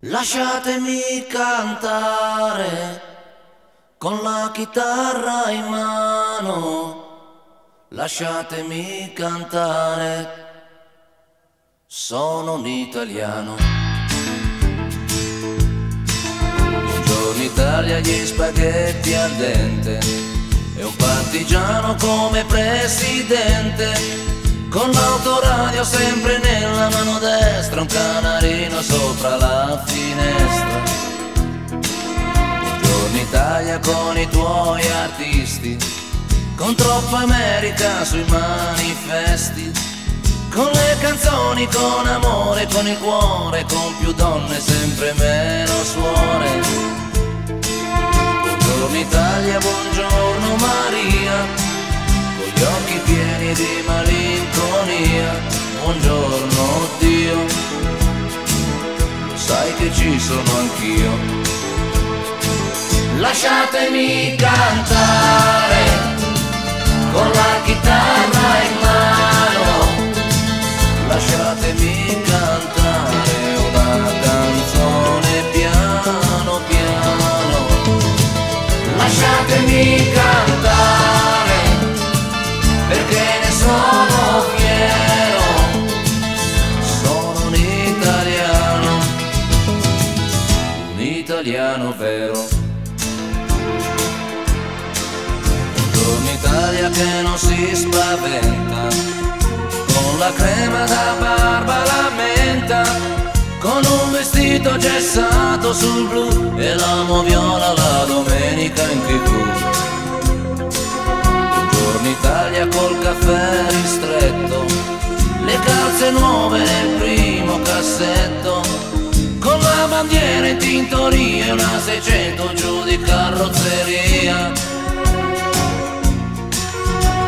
Lasciatemi cantare con la chitarra in mano, lasciatemi cantare, sono un italiano. Buongiorno Italia, gli spaghetti al dente e un partigiano come presidente, con l'autoradio sempre nella mano destra, un canarino sopra la finestra. Buongiorno Italia con i tuoi artisti, con troppa America sui manifesti, con le canzoni, con amore, con il cuore, con più donne, sempre meno suore. Buongiorno Italia, buongiorno Maria, con gli occhi pieni di malinconia. Buongiorno Dio, lo sai che ci sono anch'io. Lasciatemi cantare con la chitarra in mano, lasciatemi cantare una canzone piano piano. Lasciatemi cantare perché ne sono fiero, sono un italiano vero. Buongiorno Italia che non si spaventa, con la crema da barba la menta, con un vestito gessato sul blu e l'amo viola la domenica in TV. Buongiorno Italia col caffè ristretto, le calze nuove nel primo cassetto, con la bandiera in tintoria e una 600 giù di carrozzeria.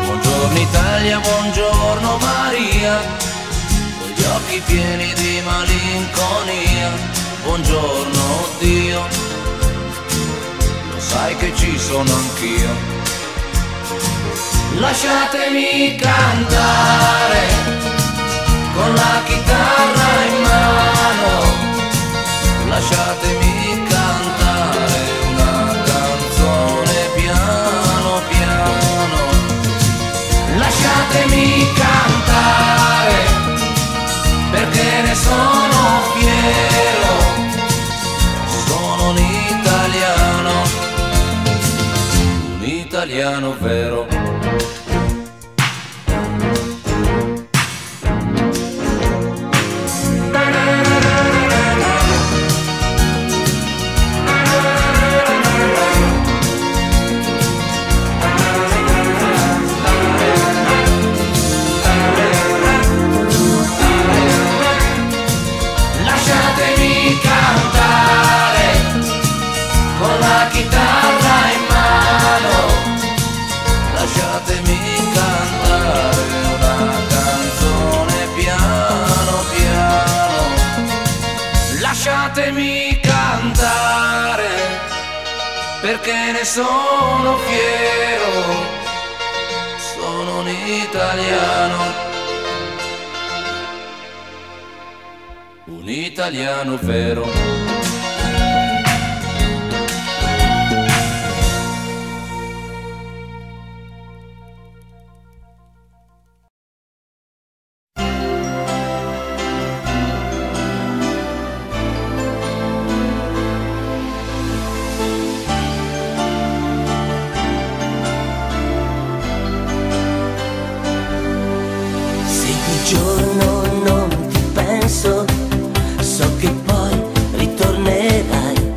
Buongiorno Italia, buongiorno Maria, con gli occhi pieni di malinconia. Buongiorno Dio, lo sai che ci sono anch'io. Lasciatemi cantare con la chitarra in mano, lasciatemi cantare una canzone piano piano. Lasciatemi cantare perché ne sono fiero, sono un italiano vero. Lasciatemi cantare perché ne sono fiero, sono un italiano vero. Giorno non ti penso, so che poi ritornerai,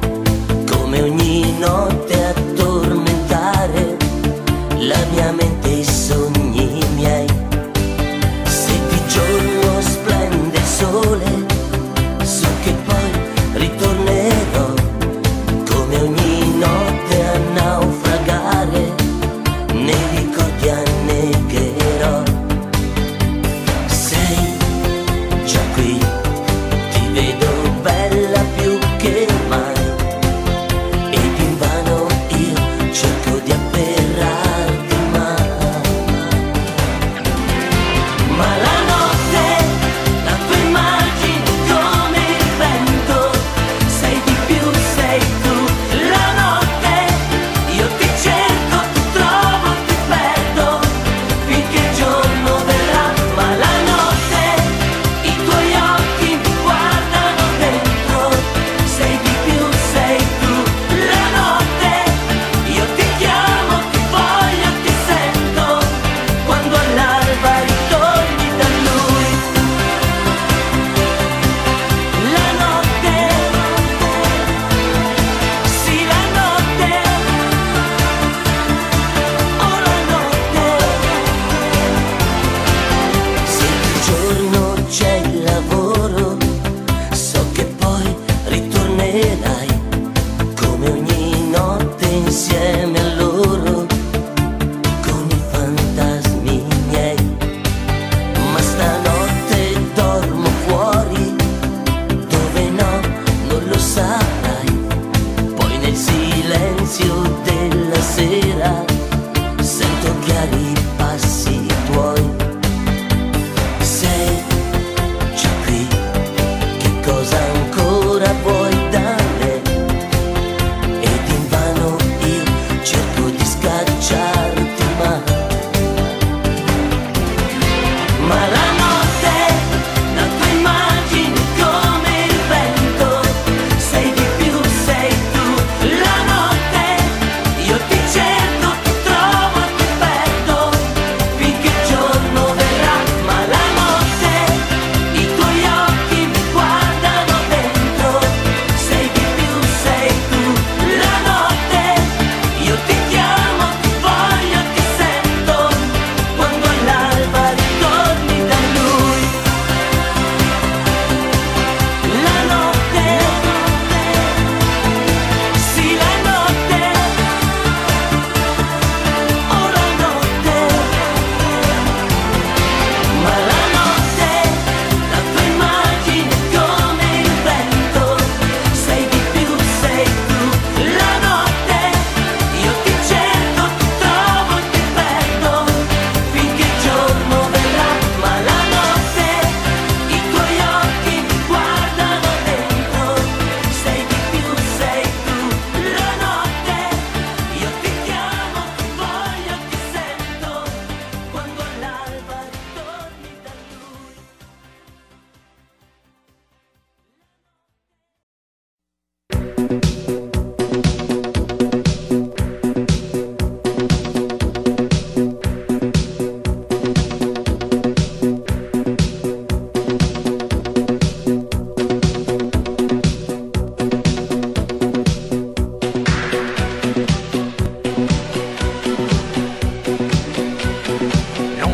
come ogni notte a tormentare la mia mente e i sogni miei. Se di giorno splende il sole, so che poi ritornerò, come ogni notte a naufragare, nei ricordi annegherò. Già qui ti vedo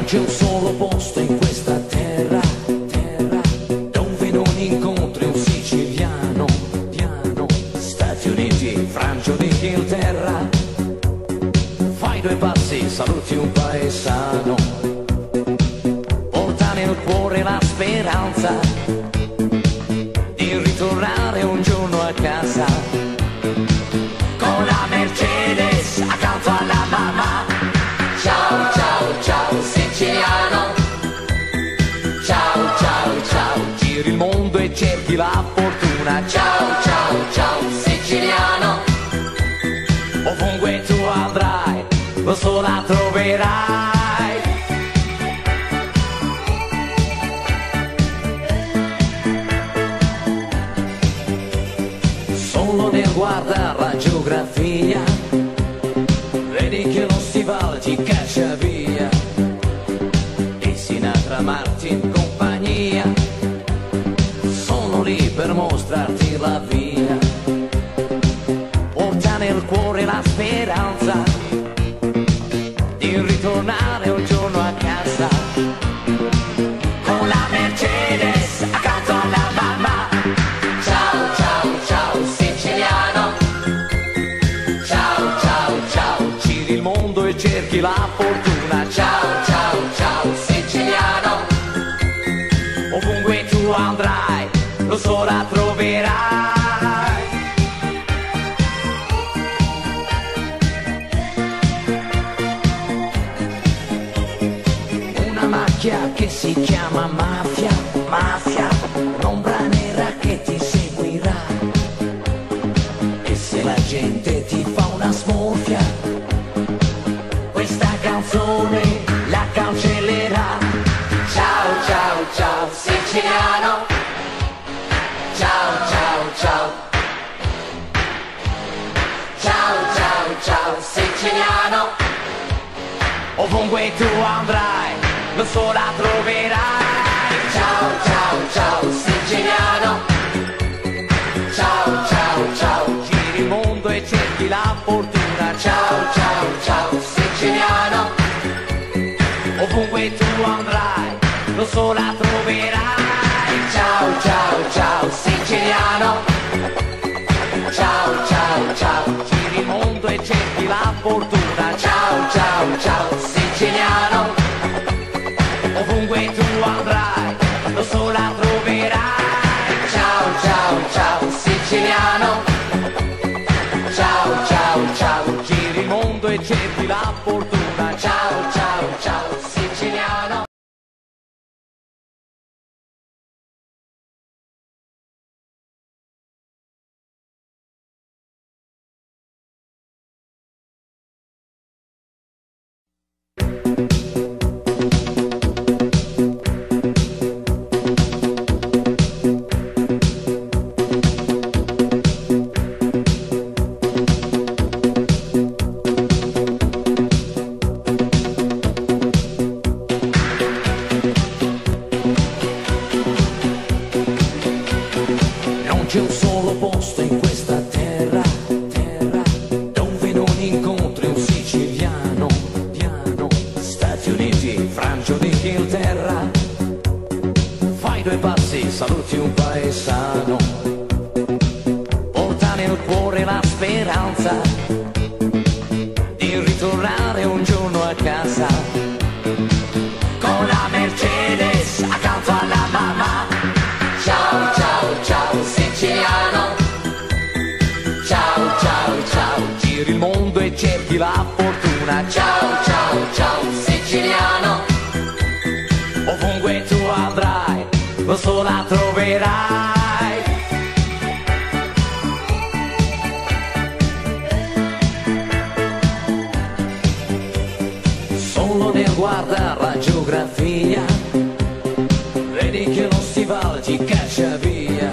C'è un solo posto in questa terra, dove non incontri un siciliano, Stati Uniti, Francia o Inghilterra. Fai due passi, saluti un paesano, porta nel cuore la speranza di ritornare un giorno a casa, con la Mercedes accanto alla mamma. Ciao, ciao, ciao siciliano, ciao, ciao, ciao, giri il mondo e cerchi la fortuna. Ciao, ciao, ciao siciliano, ovunque tu andrai, lo so la troverai. Solo nel guardare la geografia vedi che lo stivale ti caccia via, e Sinatra, Martin, compagnia sono lì per mostrarti la via. Porta nel cuore la speranza di ritornare un giorno a casa, con la Mercedes accanto alla mamma. Ciao, ciao, ciao siciliano, ciao, ciao, ciao, giri il mondo e cerchi la fortuna. Ciao, ciao, ciao siciliano, ovunque tu andrai, lo so la troverai. Una macchia che si chiama mafia, un'ombra nera che ti seguirà, e se la gente ti fa una smorfia, questa canzone la cancellerà. Ciao, ciao, ciao siciliano, ciao, ciao, ciao, ciao, ciao, ciao siciliano, ovunque tu andrai, lo so la troverai. Ciao, ciao, ciao siciliano, ciao, ciao, ciao, giri il mondo e cerchi la fortuna. Ciao, ciao, ciao siciliano, ovunque tu andrai, lo so la troverai. Ciao, ciao, ciao siciliano, ciao, ciao, ciao, giri il mondo e cerchi la fortuna. Ciao, ciao, ciao siciliano, ovunque tu andrai, lo so la troverai. Ciao, ciao, ciao siciliano, ciao, ciao, ciao, giri il mondo e cerchi la fortuna. Ciao, ciao, ciao siciliano. C'è un solo posto in questa terra, dove non incontri un siciliano, Stati Uniti, Francia o Inghilterra. Fai due passi, saluti un paesano, porta nel cuore la speranza di ritornare un giorno a casa, con la Mercedes accanto alla mamma. Ciao, ciao, ciao siciliano, ciao, ciao, ciao, giri il mondo e cerchi la fortuna. Ciao, ciao, ciao siciliano, ovunque tu andrai, lo so la troverai. Solo nel guardare la geografia vedi che lo stivale ti caccia via,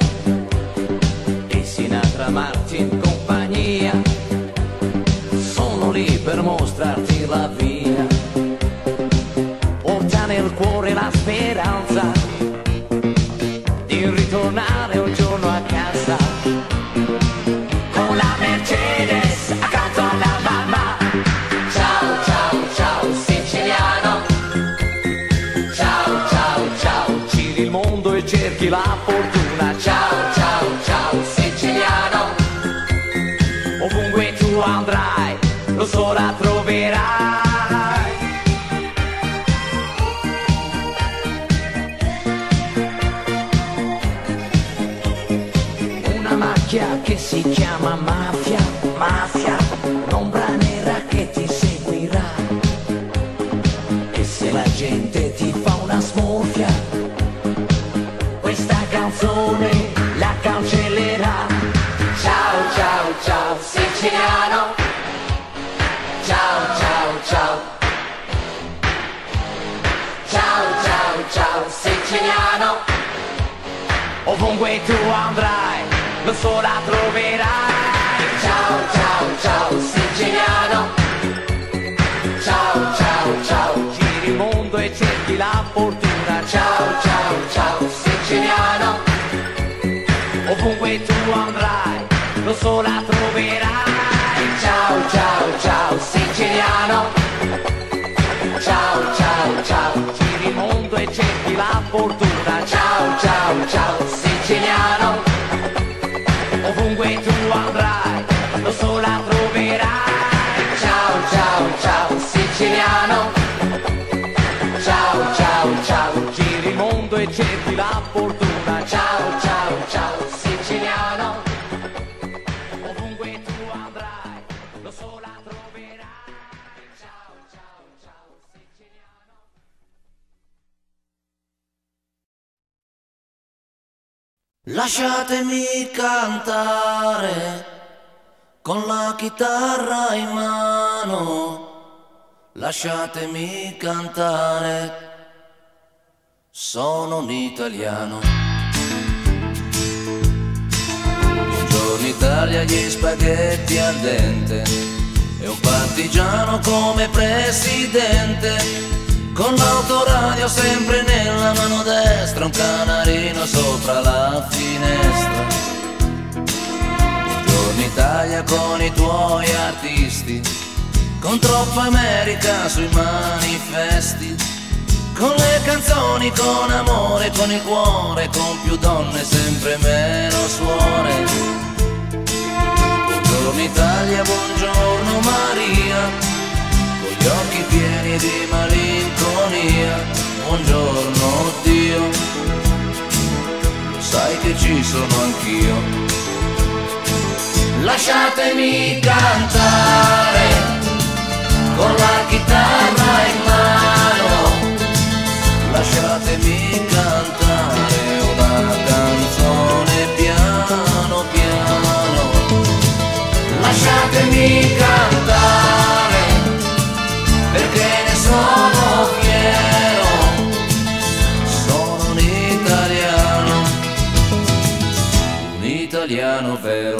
e Sinatra, Martin, cerchi la fortuna. Ciao, ciao, ciao siciliano, ovunque tu andrai, lo so la troverai. Una macchia che si chiama mafia, mafia, un'ombra nera che ti seguirà. E se la gente ti fa una smorfia, questa canzone la cancellerà. Ciao, ciao, ciao siciliano, ciao, ciao, ciao, ciao, ciao, ciao siciliano, ovunque tu andrai, lo so la troverai. Ciao, ciao, ciao siciliano, ciao, ciao, ciao, giri il mondo e cerchi la fortuna. Ciao, ciao, ciao siciliano, ovunque tu andrai, lo so la troverai. Ciao, ciao, ciao siciliano, ciao, ciao, ciao, giri il mondo e cerchi la fortuna. Ciao, ciao, ciao siciliano, ovunque tu andrai, lo so la troverai. Ciao, ciao, ciao siciliano, ciao, ciao, ciao, giri il mondo e cerchi la fortuna. Ciao, ciao, ciao siciliano, ovunque tu andrai, lo so la troverai. Ciao, ciao, ciao siciliano. Lasciatemi cantare con la chitarra in mano, lasciatemi cantare, sono un italiano. Buongiorno Italia, gli spaghetti al dente e un partigiano come presidente, con l'autoradio sempre nella mano destra, un canarino sopra la finestra. Buongiorno Italia con i tuoi artisti, con troppa America sui manifesti, con le canzoni, con amore, con il cuore, con più donne, sempre meno suore. Buongiorno Italia, buongiorno Maria, con gli occhi pieni di malinconia. Buongiorno Dio, lo sai che ci sono anch'io. Lasciatemi cantare con la chitarra in mano, lasciatemi cantare una canzone piano piano. Lasciatemi cantare perché ne sono fiero, sono un italiano vero.